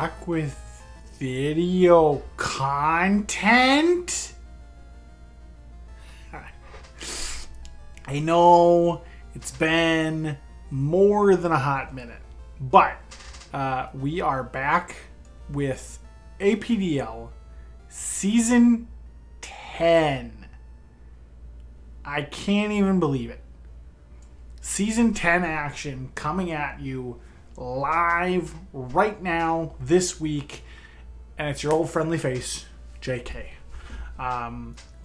back with video content. I know it's been more than a hot minute, but we are back with APDL Season 10. I can't even believe it. Season 10 action coming at you live right now this week, and it's your old friendly face, JK.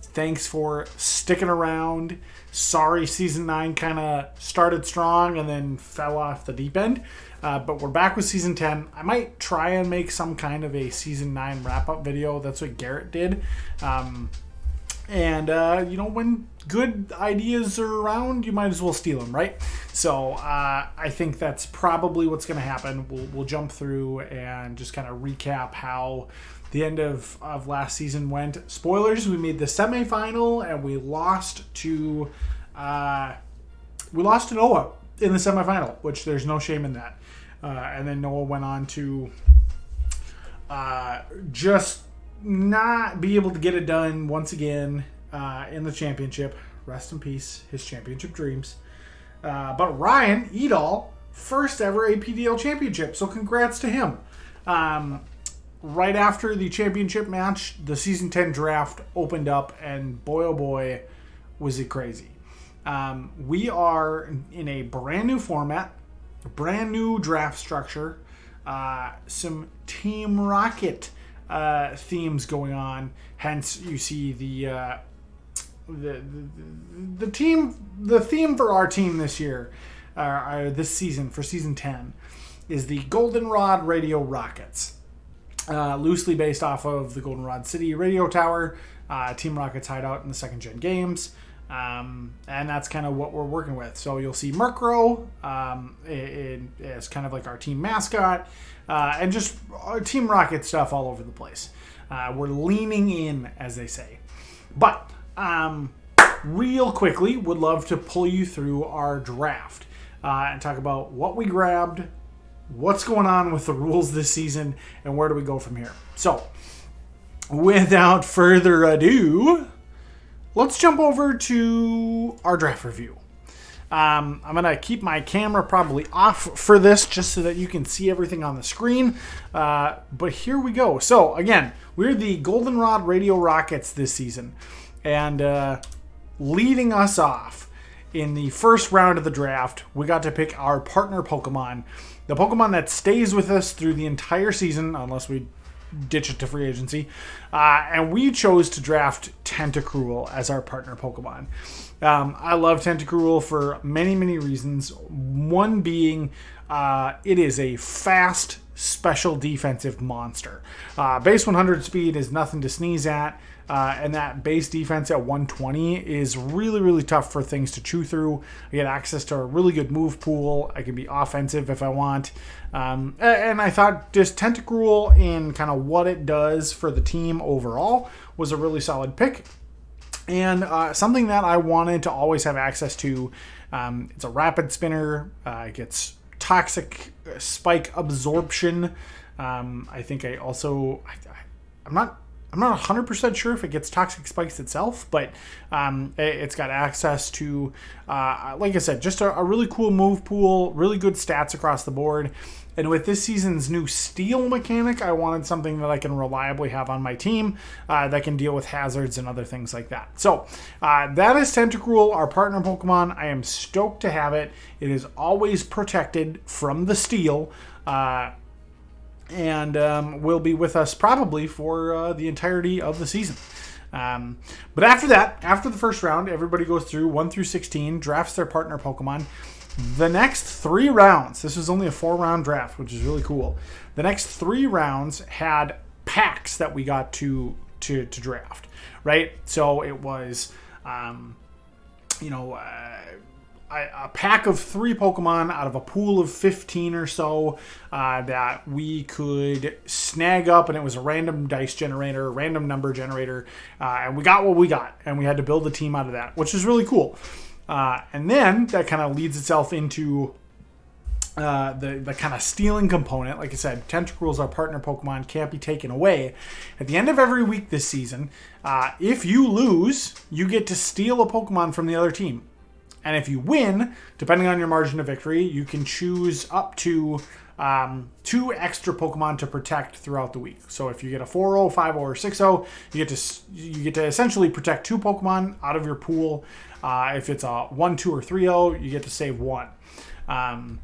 Thanks for sticking around. Sorry Season 9 kind of started strong and then fell off the deep end. But we're back with Season 10. I might try and make some kind of a Season 9 wrap-up video. That's what Garrett did. When good ideas are around, you might as well steal them, right? So I think that's probably what's going to happen. We'll jump through and just kind of recap how the end of last season went. Spoilers, we made the semifinal and we lost to Noah in the semifinal, which there's no shame in that. And then Noah went on to just not be able to get it done once again in the championship. Rest in peace, his championship dreams. But Ryan Edall, first ever APDL championship, so congrats to him. Right after the championship match, the Season 10 draft opened up, and boy, oh boy, was it crazy. We are in a brand new format, a brand new draft structure, some Team Rocket themes going on. Hence, you see the theme for our team this year, this season for Season 10, is the Goldenrod Radio Rockets. Loosely based off of the Goldenrod City radio tower, Team Rocket's hideout in the second gen games. And that's kind of what we're working with. So you'll see Murkrow as kind of like our team mascot, and just Team Rocket stuff all over the place. We're leaning in, as they say. But real quickly, would love to pull you through our draft and talk about what we grabbed, what's going on with the rules this season, and where do we go from here. So, without further ado, let's jump over to our draft review. I'm going to keep my camera probably off for this just so that you can see everything on the screen. But here we go. So, again, we're the Goldenrod Radio Rockets this season. And leading us off in the first round of the draft, we got to pick our partner Pokemon. The Pokemon that stays with us through the entire season, unless we ditch it to free agency. And we chose to draft Tentacruel as our partner Pokemon. I love Tentacruel for many, many reasons. One being, it is a fast, special defensive monster. Base 100 speed is nothing to sneeze at. And that base defense at 120 is really, really tough for things to chew through. I get access to a really good move pool. I can be offensive if I want. And I thought just Tentacruel and kind of what it does for the team overall was a really solid pick. And something that I wanted to always have access to. It's a rapid spinner. It gets toxic spike absorption. I think I also... I'm not 100% sure if it gets toxic spikes itself, but it's got access to, like I said, just a really cool move pool, really good stats across the board. And with this season's new steal mechanic, I wanted something that I can reliably have on my team that can deal with hazards and other things like that. So that is Tentacruel, our partner Pokemon. I am stoked to have it. It is always protected from the steal. And will be with us probably for the entirety of the season. But after that, after the first round, everybody goes through 1 through 16, drafts their partner Pokemon. The next 3 rounds, this was only a 4-round draft, which is really cool. The next 3 rounds had packs that we got to draft, right? So it was, a pack of 3 Pokemon out of a pool of 15 or so that we could snag up, and it was a random dice generator, random number generator, and we got what we got, and we had to build a team out of that, which is really cool. And then that kind of leads itself into the kind of stealing component. Like I said, Tentacruel's our partner Pokemon, can't be taken away. At the end of every week this season, if you lose, you get to steal a Pokemon from the other team. And if you win, depending on your margin of victory, you can choose up to 2 extra Pokemon to protect throughout the week. So if you get a 4-0, 5-0, or 6-0, you get to essentially protect 2 Pokemon out of your pool. If it's a 1-2, or 3-0, you get to save 1. And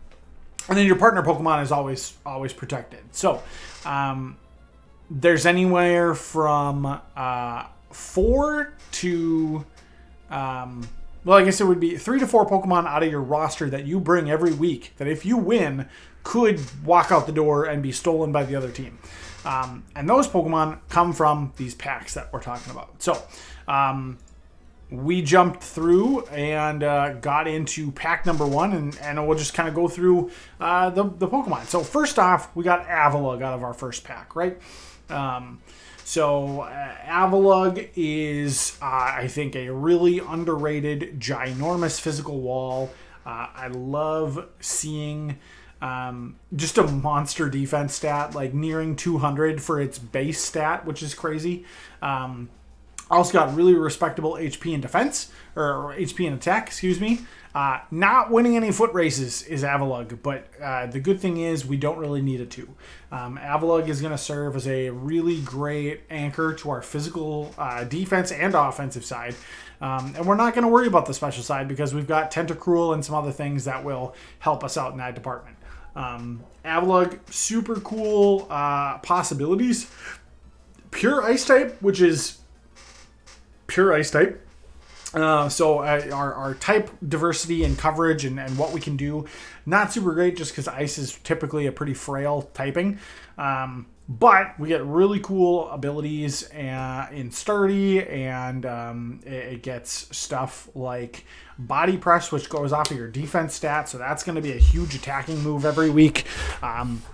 then your partner Pokemon is always protected. So there's anywhere from 4 to well, I guess it would be 3 to 4 Pokemon out of your roster that you bring every week that if you win could walk out the door and be stolen by the other team. And those Pokemon come from these packs that we're talking about. So we jumped through and got into pack number 1, and we'll just kind of go through the Pokemon. So first off, we got Avalugg out of our first pack, right? So Avalugg is, I think, a really underrated, ginormous physical wall. I love seeing just a monster defense stat, like nearing 200 for its base stat, which is crazy. Also got really respectable HP and defense, or HP and attack, excuse me. Not winning any foot races is Avalugg, but the good thing is we don't really need it to. Avalugg is going to serve as a really great anchor to our physical defense and offensive side. And we're not going to worry about the special side because we've got Tentacruel and some other things that will help us out in that department. Avalugg, super cool possibilities. Pure Ice type, which is pure Ice type. So our type diversity and coverage and what we can do, not super great just because Ice is typically a pretty frail typing. But we get really cool abilities in Sturdy, and it gets stuff like Body Press, which goes off of your defense stat. So that's going to be a huge attacking move every week.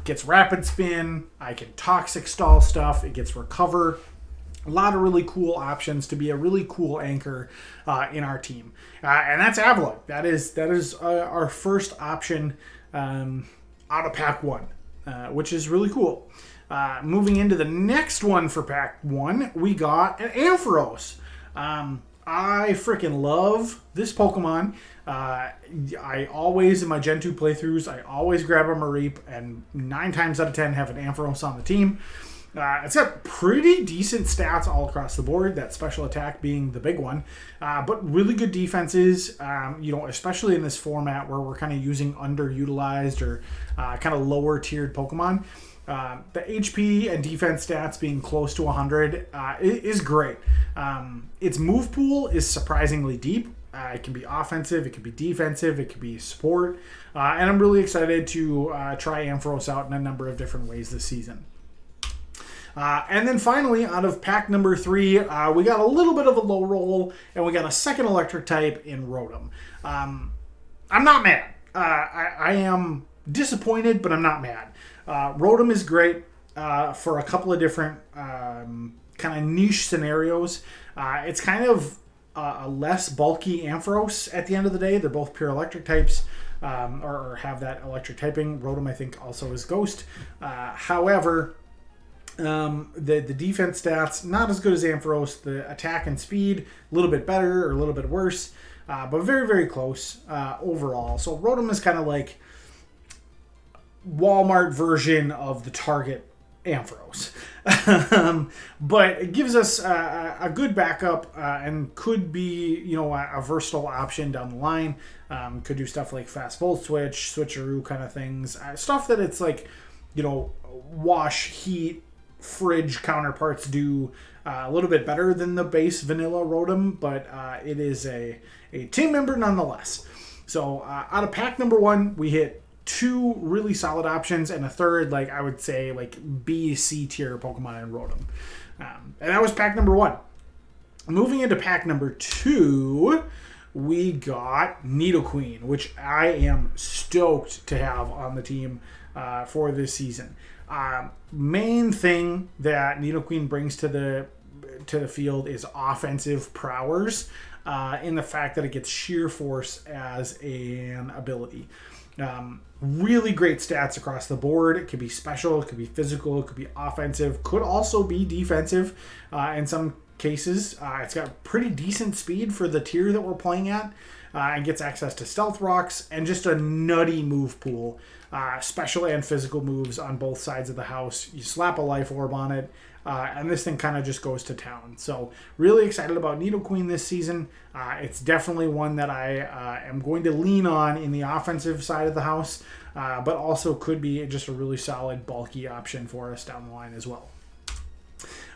Gets Rapid Spin. I can Toxic Stall stuff. It gets Recover. A lot of really cool options to be a really cool anchor in our team. And that's Avalugg. That is our first option out of pack 1, which is really cool. Moving into the next one for pack 1, we got an Ampharos. I freaking love this Pokemon. I always, in my Gen 2 playthroughs, I always grab a Mareep, and 9 times out of 10 have an Ampharos on the team. It's got pretty decent stats all across the board, that special attack being the big one, but really good defenses, especially in this format where we're kind of using underutilized or kind of lower tiered Pokemon. The HP and defense stats being close to 100 is great. Its move pool is surprisingly deep. It can be offensive, it can be defensive, it can be support, and I'm really excited to try Ampharos out in a number of different ways this season. And then finally, out of pack number 3, we got a little bit of a low roll, and we got a second electric type in Rotom. I'm not mad. I am disappointed, but I'm not mad. Rotom is great for a couple of different kind of niche scenarios. It's kind of a less bulky Ampharos at the end of the day. They're both pure electric types, or have that electric typing. Rotom, I think, also is Ghost. However, the defense stats not as good as Ampharos. The attack and speed a little bit better or a little bit worse, but very, very close overall. So Rotom is kind of like Walmart version of the Target Ampharos. But it gives us a good backup and could be, a versatile option down the line. Could do stuff like fast volt switch, switcheroo kind of things. Stuff that it's like, wash, heat, fridge counterparts do a little bit better than the base vanilla Rotom, but it is a team member nonetheless. So out of pack number 1, we hit 2 really solid options and a third, I would say, B, C tier Pokemon in Rotom. And that was pack number 1. Moving into pack number 2, we got Nidoqueen, which I am stoked to have on the team for this season. Main thing that Nidoqueen brings to the field is offensive prowess, in the fact that it gets Sheer Force as an ability. Really great stats across the board. It could be special, it could be physical, it could be offensive, could also be defensive in some cases. It's got pretty decent speed for the tier that we're playing at, and gets access to stealth rocks and just a nutty move pool. Special and physical moves on both sides of the house. You slap a life orb on it, and this thing kind of just goes to town. So really excited about Nidoqueen this season. It's definitely one that I am going to lean on in the offensive side of the house, but also could be just a really solid, bulky option for us down the line as well.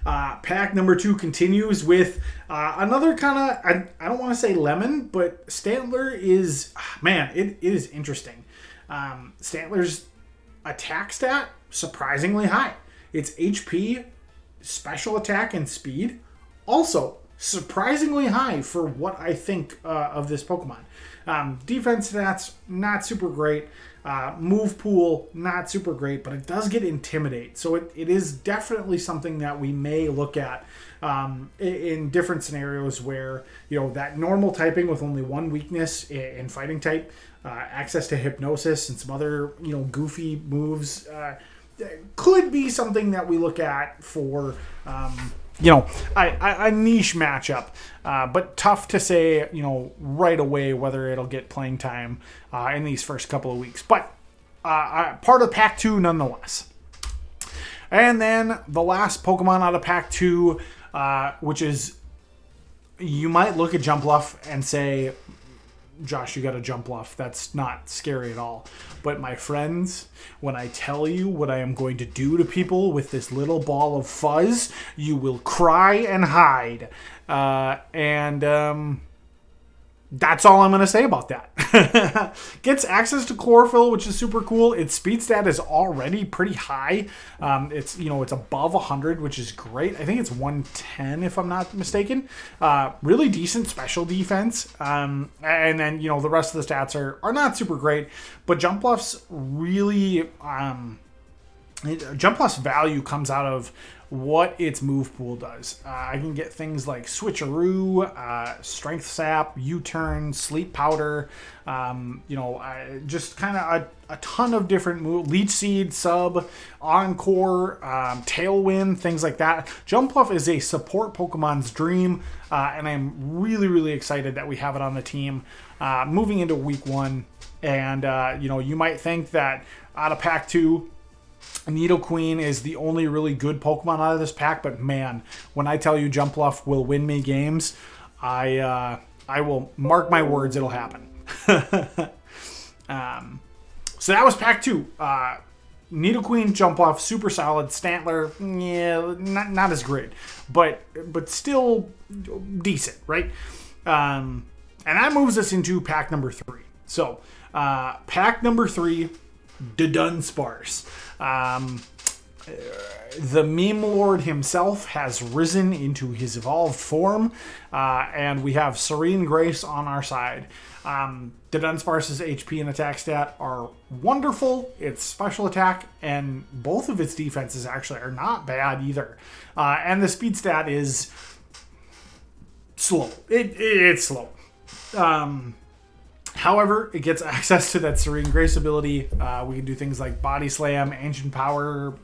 Pack number 2 continues with another kind of, I don't want to say lemon, but Stantler is, man, it is interesting. Stantler's attack stat, surprisingly high. Its HP, special attack, and speed, also surprisingly high for what I think of this Pokemon. Defense stats, not super great. Move pool, not super great, but it does get Intimidate. So it is definitely something that we may look at in different scenarios where, that normal typing with only one weakness in fighting type, access to Hypnosis and some other, goofy moves, could be something that we look at for, a niche matchup, but tough to say, right away whether it'll get playing time in these first couple of weeks. But part of Pack 2 nonetheless. And then the last Pokemon out of Pack 2, which is, you might look at Jumpluff and say, Josh, you got a Jumpluff. That's not scary at all. But my friends, when I tell you what I am going to do to people with this little ball of fuzz, you will cry and hide. That's all I'm going to say about that. Gets access to Chlorophyll, which is super cool. Its speed stat is already pretty high. It's above 100, which is great. I think it's 110 if I'm not mistaken. Really decent special defense. And then, the rest of the stats are not super great, but Jumpluff's really, Jumpluff's value comes out of what its move pool does. I can get things like Switcheroo, Strength Sap, U-Turn, Sleep Powder, just kind of a ton of different moves. Leech Seed, Sub, Encore, Tailwind, things like that. Jumpluff is a support Pokemon's dream, and I'm really, really excited that we have it on the team moving into Week 1. And, you might think that out of Pack 2, Nidoqueen is the only really good Pokemon out of this pack, but man, when I tell you Jumpluff will win me games, I will mark my words, it'll happen. So that was Pack 2. Nidoqueen, Jumpluff, super solid. Stantler, not as great, but still decent, right? And that moves us into Pack number 3. So, Pack number 3, Dunsparce. The meme lord himself has risen into his evolved form, and we have Serene Grace on our side. Dunsparce's HP and attack stat are wonderful. Its special attack and both of its defenses actually are not bad either. And the speed stat is slow. It's slow. However, it gets access to that Serene Grace ability. We can do things like Body Slam, Ancient Power,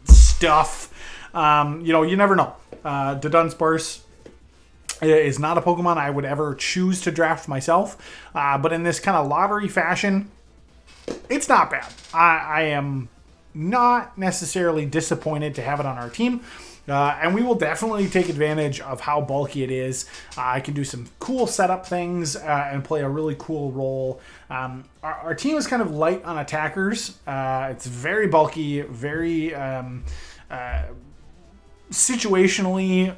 stuff. You never know. Dunsparce is not a Pokemon I would ever choose to draft myself. But in this kind of lottery fashion, it's not bad. I am not necessarily disappointed to have it on our team. And we will definitely take advantage of how bulky it is. I can do some cool setup things and play a really cool role. Our team is kind of light on attackers. It's very bulky, very situationally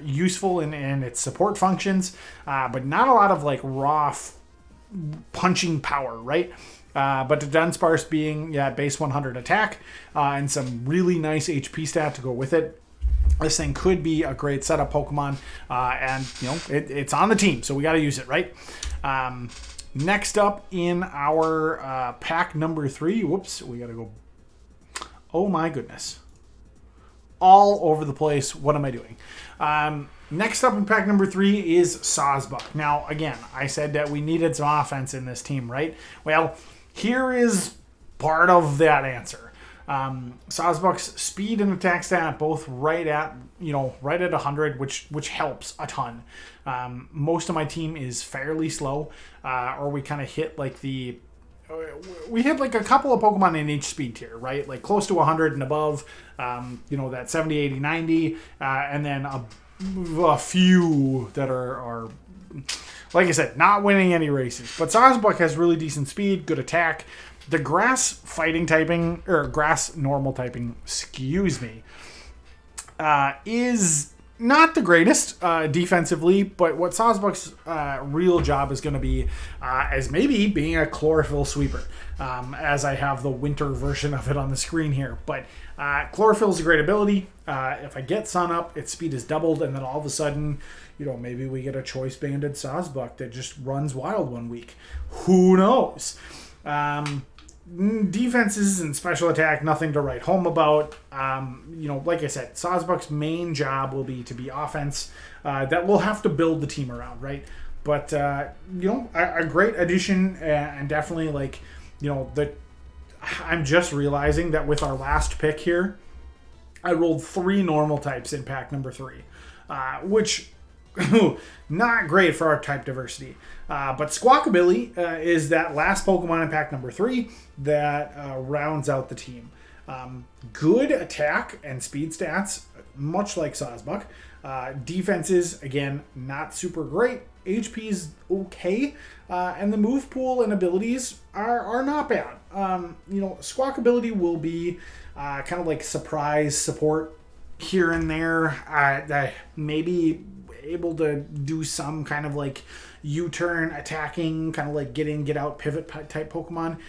useful in its support functions, but not a lot of like raw punching power, right? But the Dunsparce being base 100 attack and some really nice HP stat to go with it. This thing could be a great setup Pokemon, and it's on the team, so we got to use it, right? Next up in our pack number 3, whoops, we got to go. Oh my goodness, all over the place. What am I doing? Next up in pack number 3 is Sawsbuck. Now, again, I said that we needed some offense in this team, right? Well, here is part of that answer. Sawsbuck's speed and attack stat both right at 100, which helps a ton. Most of my team is fairly slow, or we kind of hit like we hit like a couple of Pokemon in each speed tier, right? Like close to 100 and above, that 70, 80, 90, and then a few that are, like I said, not winning any races. But Sawsbuck has really decent speed, good attack. The grass fighting typing, or grass normal typing, is not the greatest defensively, but what Sawsbuck's real job is going to be is maybe being a chlorophyll sweeper, as I have the winter version of it on the screen here. But chlorophyll is a great ability. If I get Sun up, its speed is doubled, and then all of a sudden, maybe we get a choice banded Sawsbuck that just runs wild one week. Who knows? Defenses and special attack, nothing to write home about. Like I said, Sawsbuck's main job will be to be offense that we'll have to build the team around, right? But, a great addition, and definitely I'm just realizing that with our last pick here, I rolled 3 normal types in pack number 3, which not great for our type diversity. But Squawkabilly is that last Pokemon in pack number 3 that rounds out the team. Good attack and speed stats, much like Sawsbuck. Defenses, again, not super great. HP's okay. And the move pool and abilities are not bad. Squawkabilly will be kind of like surprise support here and there. Maybe able to do some kind of like U-turn attacking, kind of like get out pivot type Pokemon.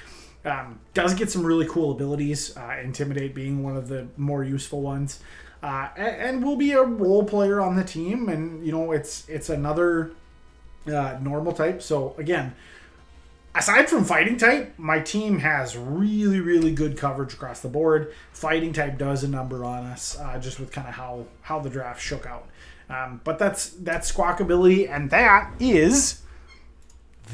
Does get some really cool abilities, Intimidate being one of the more useful ones, and will be a role player on the team. And it's another normal type. So again, aside from fighting type, my team has really, really good coverage across the board. Fighting type does a number on us, just with kind of how the draft shook out. But that's Squawkabilly, and that is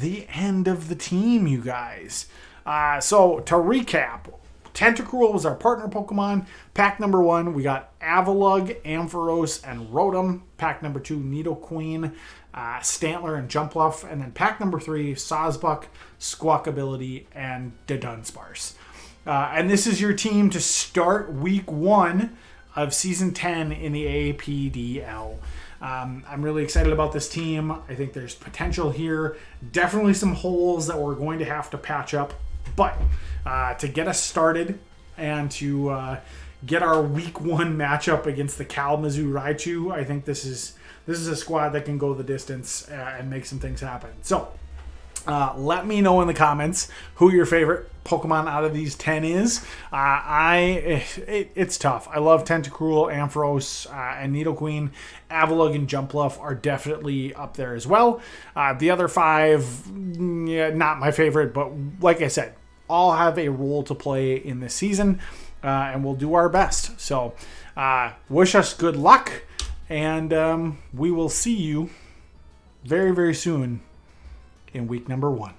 the end of the team, you guys. So to recap, Tentacruel was our partner Pokemon. Pack number 1, we got Avalugg, Ampharos, and Rotom. Pack number 2, Nidoqueen, Stantler, and Jumpluff. And then pack number 3, Sawsbuck, Squawkabilly, and Dunsparce. And this is your team to start week 1 of season 10 in the APDL. I'm really excited about this team. I think there's potential here. Definitely some holes that we're going to have to patch up. But to get us started and to get our week 1 matchup against the Kalamazoo Raichu, I think this is a squad that can go the distance and make some things happen. So let me know in the comments who your favorite Pokemon out of these 10 is. It's tough. I love Tentacruel, Ampharos, and Nidoqueen. Avalugg and Jumpluff are definitely up there as well. The other 5, not my favorite, but like I said, all have a role to play in this season, and we'll do our best. So wish us good luck, and we will see you very, very soon in week number 1.